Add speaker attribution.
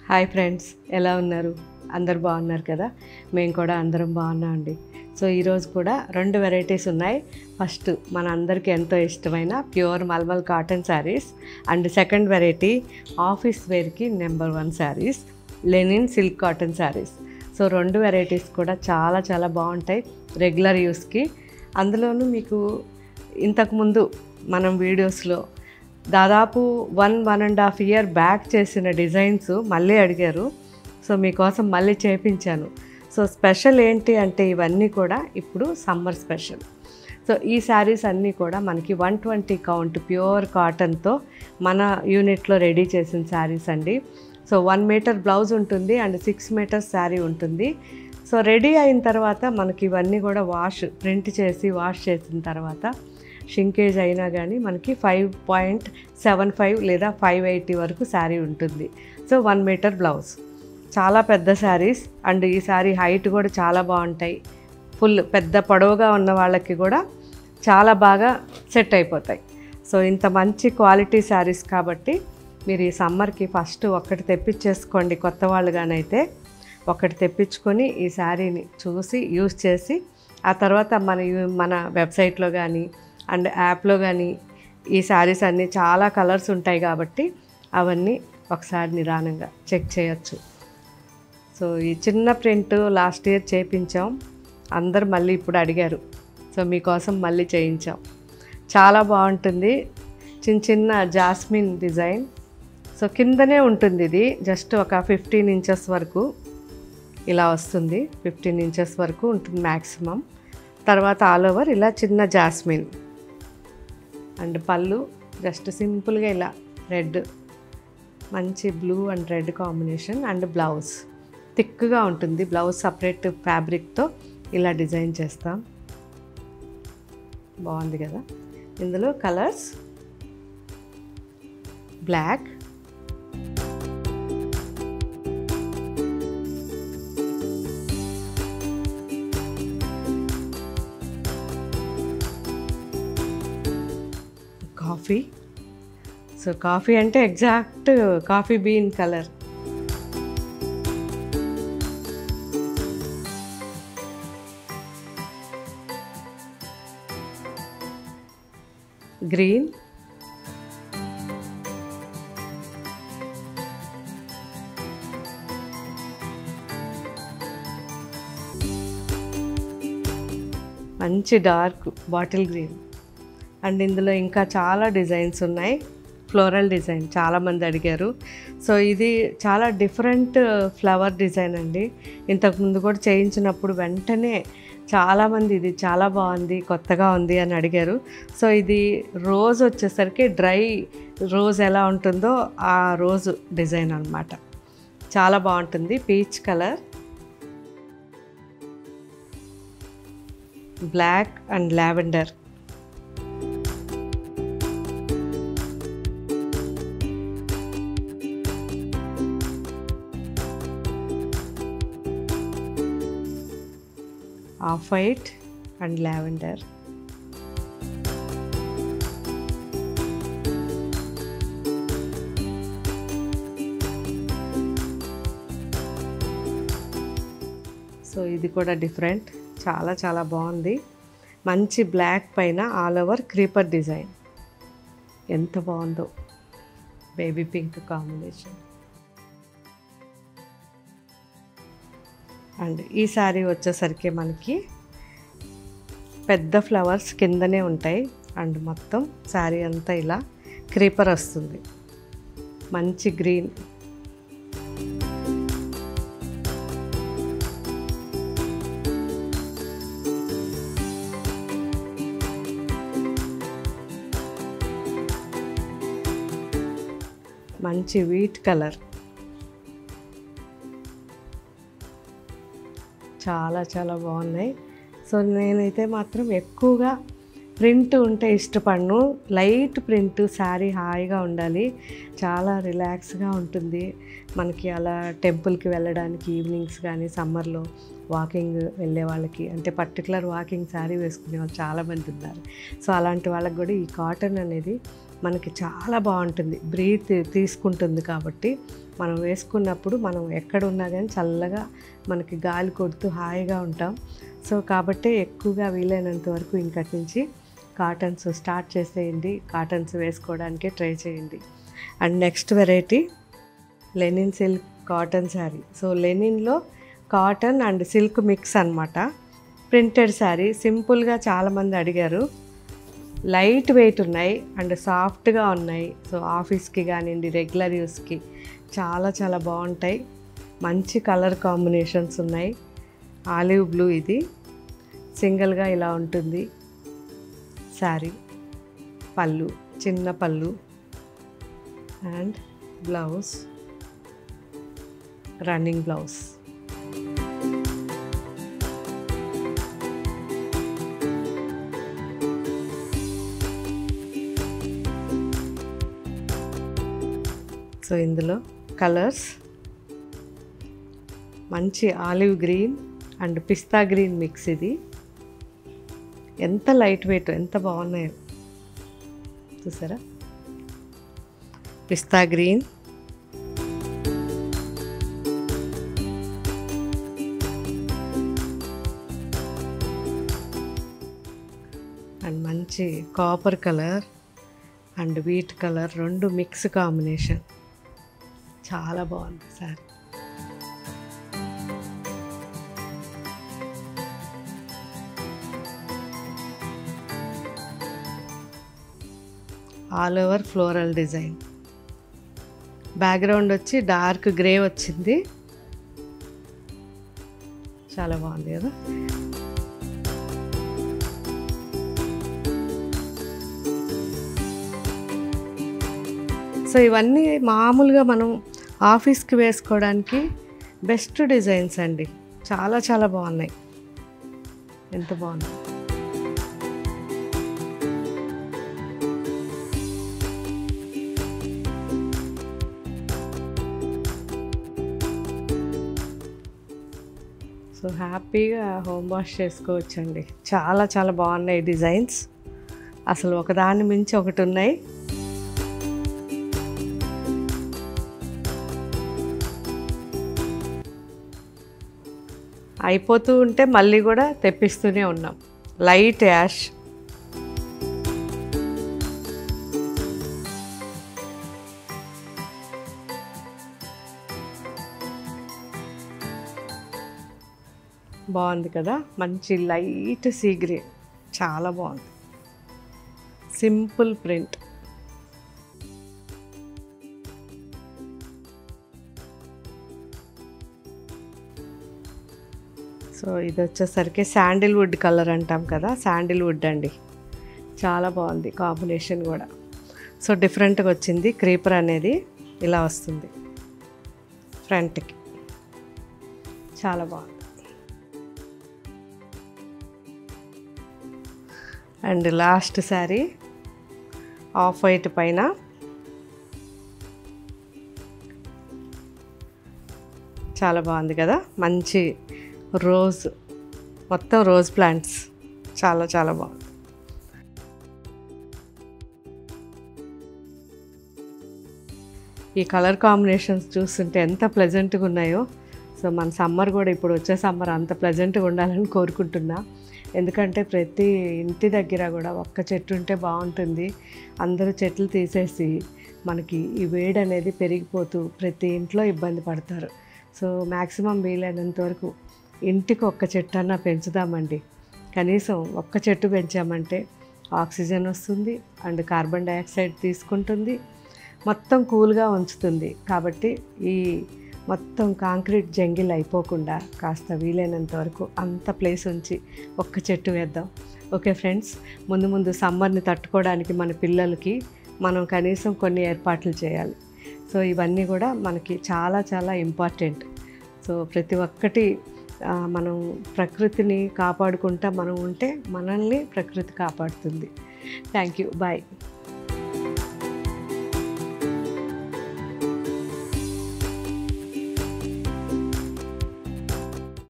Speaker 1: Hi friends, ఎలా ఉన్నారు? అందరు బాగున్నారు కదా? మేము కూడా అందరం బాగున్నామండి. సో ఈరోజు కూడా 2 వెరైటీస్ ఉన్నాయి. ఫస్ట్ మన అందరికీ ఎంతో ఇష్టమైన pure mulmul cotton saris and second variety office వేర్కి number 1 saris linen silk cotton saris. So 2 varieties కూడా చాలా చాలా బాగుంటాయి రెగ్యులర్ యూస్కి. అందులోనూ మీకు ఇంతకుముందు మనం వీడియోస్లో దాదాపు 1.5 ఇయర్ బ్యాక్ చేసిన డిజైన్స్ మళ్ళీ అడిగారు. సో మీకోసం మళ్ళీ చేయించాను. సో స్పెషల్ ఏంటి అంటే ఇవన్నీ కూడా ఇప్పుడు సమ్మర్ స్పెషల్. సో ఈ శారీస్ అన్నీ కూడా మనకి 120 కౌంట్ ప్యూర్ కాటన్తో మన యూనిట్లో రెడీ చేసిన శారీస్ అండి. సో 1 మీటర్ బ్లౌజ్ ఉంటుంది అండ్ 6 మీటర్స్ శారీ ఉంటుంది. సో రెడీ అయిన తర్వాత మనకి ఇవన్నీ కూడా ప్రింట్ చేసి వాష్ చేసిన తర్వాత షింకేజ్ అయినా కానీ మనకి 5.75 లేదా 580 వరకు శారీ ఉంటుంది. సో 1 మీటర్ బ్లౌజ్, చాలా పెద్ద శారీస్ అండ్ ఈ శారీ హైట్ కూడా చాలా బాగుంటాయి. ఫుల్ పెద్ద పొడవుగా ఉన్న వాళ్ళకి కూడా చాలా బాగా సెట్ అయిపోతాయి. సో ఇంత మంచి క్వాలిటీ శారీస్ కాబట్టి మీరు ఈ సమ్మర్కి ఫస్ట్ ఒకటి తెప్పించేసుకోండి. కొత్త వాళ్ళుగానైతే ఒకటి తెప్పించుకొని ఈ శారీని చూసి యూజ్ చేసి ఆ తర్వాత మన వెబ్సైట్లో కానీ అండ్ యాప్లో కానీ ఈ శారీస్ అన్నీ చాలా కలర్స్ ఉంటాయి కాబట్టి అవన్నీ ఒకసారి నిదానంగా చెక్ చేయొచ్చు. సో ఈ చిన్న ప్రింట్ లాస్ట్ ఇయర్ చేయించాం, అందరు మళ్ళీ ఇప్పుడు అడిగారు. సో మీకోసం మళ్ళీ చేయించాం. చాలా బాగుంటుంది. చిన్న చిన్న జాస్మిన్ డిజైన్. సో కిందనే ఉంటుంది, ఇది జస్ట్ ఒక 15 ఇంచెస్ వరకు ఇలా వస్తుంది. 15 ఇంచెస్ వరకు ఉంటుంది మ్యాక్సిమం. తర్వాత ఆల్ ఓవర్ ఇలా చిన్న జాస్మిన్ అండ్ పళ్ళు జస్ట్ సింపుల్గా ఇలా రెడ్, మంచి blue and red combination and blouse థిక్గా ఉంటుంది. బ్లౌజ్ సపరేట్ ఫ్యాబ్రిక్తో ఇలా డిజైన్ చేస్తాం. బాగుంది కదా? ఇందులో colours black, coffee. So coffee అంటే exact coffee bean colour. Green, మంచి డార్క్ బాటిల్ గ్రీన్ అండ్ ఇందులో ఇంకా చాలా డిజైన్స్ ఉన్నాయి. ఫ్లోరల్ డిజైన్ చాలామంది అడిగారు. సో ఇది చాలా డిఫరెంట్ ఫ్లవర్ డిజైన్ అండి. ఇంతకుముందు కూడా చేయించినప్పుడు వెంటనే చాలామంది ఇది చాలా బాగుంది, కొత్తగా ఉంది అని అడిగారు. సో ఇది రోజ్ వచ్చేసరికి డ్రై రోజ్ ఎలా ఉంటుందో ఆ రోజ్ డిజైన్ అన్నమాట. చాలా బాగుంటుంది. Peach colour, black and lavender. Off white and lavender. So ఇది కూడా డిఫరెంట్, చాలా చాలా బాగుంది. మంచి బ్లాక్ పైన ఆల్ ఓవర్ క్రీపర్ డిజైన్. ఎంత బాగుందో, బేబీ పింక్ కాంబినేషన్. అండ్ ఈ శారీ వచ్చేసరికి మనకి పెద్ద ఫ్లవర్స్ కిందనే ఉంటాయి అండ్ మొత్తం శారీ అంతా ఇలా క్రీపర్ వస్తుంది. మంచి గ్రీన్, మంచి వీట్ కలర్. చాలా చాలా బాగున్నాయి. సో నేనైతే మాత్రం ఎక్కువగా ప్రింట్ ఉంటే ఇష్టపడను. లైట్ ప్రింట్ శారీ హాయిగా ఉండాలి, చాలా రిలాక్స్గా ఉంటుంది. మనకి అలా టెంపుల్కి వెళ్ళడానికి ఈవినింగ్స్ కానీ సమ్మర్లో వాకింగ్ వెళ్ళే వాళ్ళకి, అంటే పర్టికులర్ వాకింగ్ శారీ వేసుకునే వాళ్ళు చాలామంది ఉన్నారు. సో అలాంటి వాళ్ళకి కూడా ఈ కాటన్ అనేది మనకి చాలా బాగుంటుంది, బ్రీత్ తీసుకుంటుంది. కాబట్టి మనం వేసుకున్నప్పుడు మనం ఎక్కడున్నా కానీ చల్లగా మనకి గాలి కొడుతూ హాయిగా ఉంటాం. సో కాబట్టి ఎక్కువగా వీలైనంత వరకు ఇంకటి నుంచి కాటన్స్ స్టార్ట్ చేసేయండి, కాటన్స్ వేసుకోవడానికే ట్రై చేయండి. And next variety linen silk cotton sari. So లెనిన్లో కాటన్ అండ్ సిల్క్ మిక్స్ అన్నమాట. ప్రింటెడ్ శారీ, సింపుల్గా చాలామంది అడిగారు. లైట్ వెయిట్ ఉన్నాయి అండ్ సాఫ్ట్గా ఉన్నాయి. సో ఆఫీస్కి కానివ్వండి, రెగ్యులర్ యూస్కి చాలా చాలా బాగుంటాయి. మంచి కలర్ కాంబినేషన్స్ ఉన్నాయి. ఆలివ్ బ్లూ, ఇది సింగిల్గా ఇలా ఉంటుంది శారీ. పళ్ళు, చిన్న పళ్ళు and blouse, running blouse. So ఇందులో కలర్స్ మంచి olive green and pista green mix. ఇది ఎంత లైట్ వెయిట్, ఎంత బాగున్నాయో చూసారా. పిస్తా గ్రీన్, అండ్ మంచి copper colour and wheat colour, రెండు మిక్స్ కాంబినేషన్. చాలా బాగుంది sorry. All over floral design. Background వచ్చి డార్క్ గ్రే వచ్చింది. చాలా బాగుంది కదా. సో ఇవన్నీ మామూలుగా మనం ఆఫీస్కి వేసుకోవడానికి బెస్ట్ డిజైన్స్ అండి. చాలా చాలా బాగున్నాయి. ఎంత బాగుంది. సో హ్యాపీగా హోమ్ వాష్ చేసుకోవచ్చండి. చాలా చాలా బాగున్నాయి డిజైన్స్. అసలు ఒకదాని మించి ఒకటి ఉన్నాయి. అయిపోతూ ఉంటే మళ్ళీ కూడా తెప్పిస్తూనే ఉన్నాం. లైట్ యాష్, బాగుంది కదా. మంచి లైట్ సీ గ్రే, చాలా బాగుంది. Simple print. సో ఇది వచ్చేసరికి శాండిల్వుడ్ కలర్ అంటాం కదా, శాండిల్వుడ్ అండి. చాలా బాగుంది కాంబినేషన్ కూడా. సో డిఫరెంట్గా వచ్చింది. క్రీపర్ అనేది ఇలా వస్తుంది ఫ్రంట్కి, చాలా బాగుంది. And last sari off white పైన చాలా బాగుంది కదా. మంచి రోజ్, మొత్తం రోజ్ ప్లాంట్స్, చాలా చాలా బాగుంది. ఈ కలర్ కాంబినేషన్స్ చూస్తుంటే ఎంత ప్లెజెంట్గా ఉన్నాయో. సో మన సమ్మర్ కూడా, ఇప్పుడు వచ్చే సమ్మర్ అంత ప్లెజెంట్గా ఉండాలని కోరుకుంటున్నా. ఎందుకంటే ప్రతి ఇంటి దగ్గర కూడా ఒక్క చెట్టు ఉంటే బాగుంటుంది. అందరూ చెట్లు తీసేసి మనకి ఈ వేడి అనేది పెరిగిపోతూ ప్రతి ఇంట్లో ఇబ్బంది పడతారు. సో మ్యాక్సిమం వీలైనంత వరకు ఇంటికి ఒక్క చెట్టు అన్నా పెంచుదామండి. కనీసం ఒక్క చెట్టు పెంచామంటే ఆక్సిజన్ వస్తుంది అండ్ కార్బన్ డైఆక్సైడ్ తీసుకుంటుంది, మొత్తం కూల్గా ఉంచుతుంది. కాబట్టి ఈ మొత్తం కాంక్రీట్ జంగిల్ అయిపోకుండా కాస్త వీలైనంత వరకు అంత ప్లేస్ ఉంచి ఒక్క చెట్టు వేద్దాం. ఓకే ఫ్రెండ్స్, ముందు ముందు సమ్మర్ని తట్టుకోవడానికి మన పిల్లలకి మనం కనీసం కొన్ని ఏర్పాట్లు చేయాలి. సో ఇవన్నీ కూడా మనకి చాలా చాలా ఇంపార్టెంట్. సో ప్రతి ఒక్కటి మనం ప్రకృతిని కాపాడుకుంటా మనం ఉంటే మనల్ని ప్రకృతి కాపాడుతుంది. Thank you. బాయ్.